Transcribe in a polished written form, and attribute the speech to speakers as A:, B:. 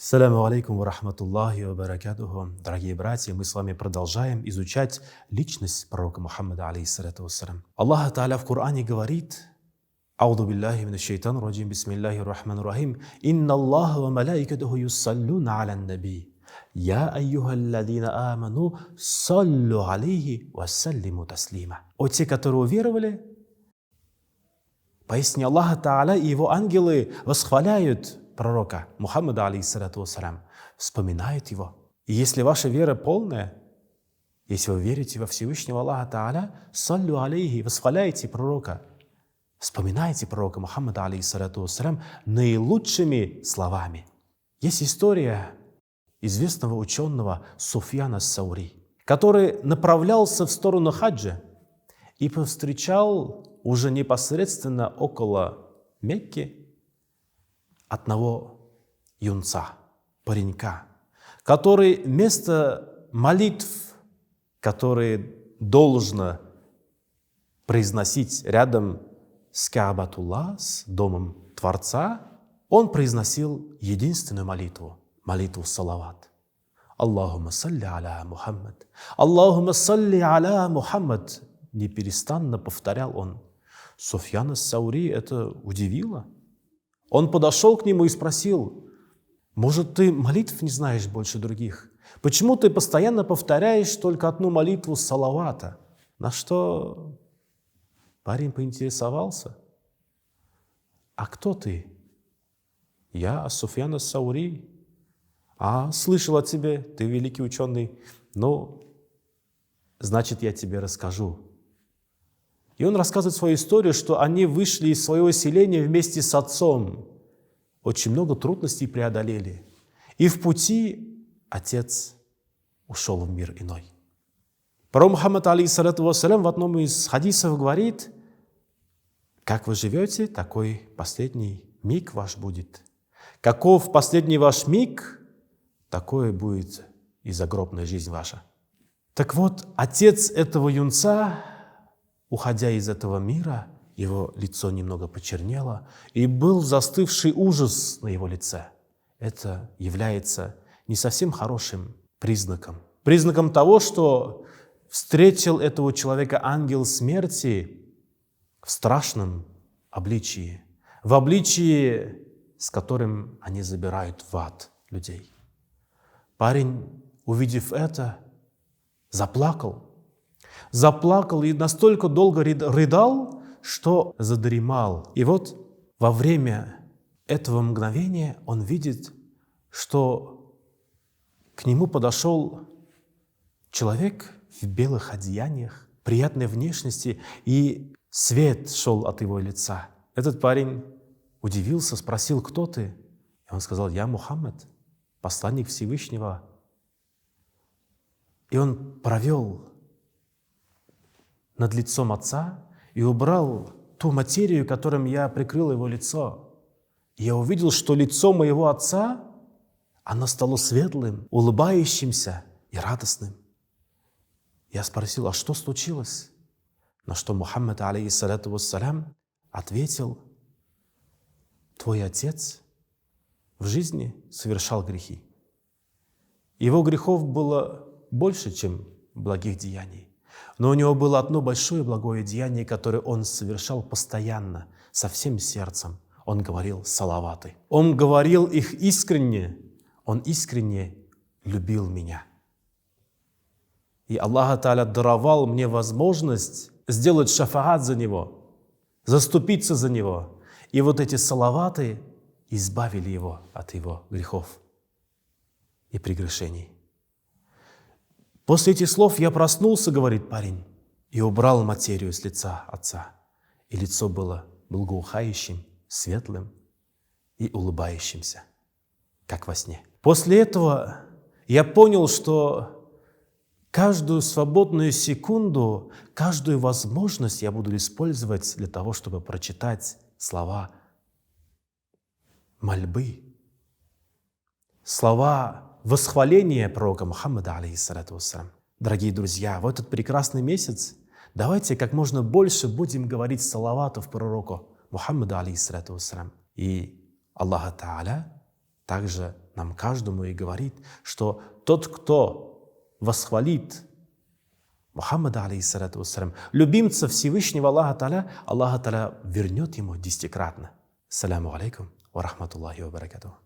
A: Ассаляму алейкум ва рахматуллахи ва баракатуху. Дорогие братья, мы с вами продолжаем изучать личность пророка Мухаммада, алейхиссалату вассалям. Аллах Та'аля в Коране говорит: «Ауду биллахи минаш шайтанир раджим, бисмиллахир рахманир рахим, инна Аллаха ва малаикатуху юссаллуна алян наби, я айюхалладина аману, саллу алейхи ва саллиму таслима». О те, которые уверовали, поистине Аллах Та'аля и его ангелы восхваляют пророка Мухаммада, алейхиссалату вассалям, вспоминают его. И если ваша вера полная, если вы верите во Всевышнего Аллаха Та'аля, саллю алейхи, восхваляйте пророка, вспоминайте пророка Мухаммада, алейхиссалату вассалям, наилучшими словами. Есть история известного ученого Суфьяна ас-Саури, который направлялся в сторону хаджа и повстречал уже непосредственно около Мекки одного юнца, паренька, который вместо молитв, которые должно произносить рядом с Каабатуллах, с домом Творца, он произносил единственную молитву, молитву салават. Аллахумма салли аля Мухаммад, Аллахумма салли аля Мухаммад. Неперестанно повторял он. Суфьян ас-Саури это удивило. Он подошел к нему и спросил: может, ты молитв не знаешь больше других? Почему ты постоянно повторяешь только одну молитву салавата? На что парень поинтересовался: а кто ты? Я Суфьян ас-Саури. А, слышал о тебе, ты великий ученый. Ну, значит, я тебе расскажу. И он рассказывает свою историю, что они вышли из своего селения вместе с отцом. Очень много трудностей преодолели. И в пути отец ушел в мир иной. Пророк Мухаммад, алейхиссалату вассалям, в одном из хадисов говорит: как вы живете, такой последний миг ваш будет. Каков последний ваш миг, такое будет и загробная жизнь ваша. Так вот, отец этого юнца, уходя из этого мира, его лицо немного почернело, и был застывший ужас на его лице. Это является не совсем хорошим признаком. Признаком того, что встретил этого человека ангел смерти в страшном обличии, в обличии, с которым они забирают в ад людей. Парень, увидев это, заплакал и настолько долго рыдал, что задремал. И вот во время этого мгновения он видит, что к нему подошел человек в белых одеяниях, приятной внешности, и свет шел от его лица. Этот парень удивился, спросил: кто ты? И он сказал: я Мухаммад, посланник Всевышнего. И он провел над лицом отца и убрал ту материю, которым я прикрыл его лицо. И я увидел, что лицо моего отца, оно стало светлым, улыбающимся и радостным. Я спросил: а что случилось? На что Мухаммад, алейхиссалату вассалям, ответил: твой отец в жизни совершал грехи. Его грехов было больше, чем благих деяний. Но у него было одно большое благое деяние, которое он совершал постоянно, со всем сердцем. Он говорил салаваты. Он говорил их искренне. Он искренне любил меня. И Аллах Та'аля даровал мне возможность сделать шафаат за него, заступиться за него. И вот эти салаваты избавили его от его грехов и прегрешений. После этих слов я проснулся, говорит парень, и убрал материю с лица отца. И лицо было благоухающим, светлым и улыбающимся, как во сне. После этого я понял, что каждую свободную секунду, каждую возможность я буду использовать для того, чтобы прочитать слова мольбы, слова восхваления пророка Мухаммада, алейхиссалату вассалям. Дорогие друзья, в этот прекрасный месяц давайте как можно больше будем говорить салаватов пророку Мухаммаду, алейхиссалату вассалям. И Аллах Та'аля также нам каждому и говорит, что тот, кто восхвалит Мухаммада, алейхиссалату вассалям, любимца Всевышнего Аллаха Та'аля вернет ему десятикратно. Ассаляму алейкум ва рахматуллахи ва баракатуху.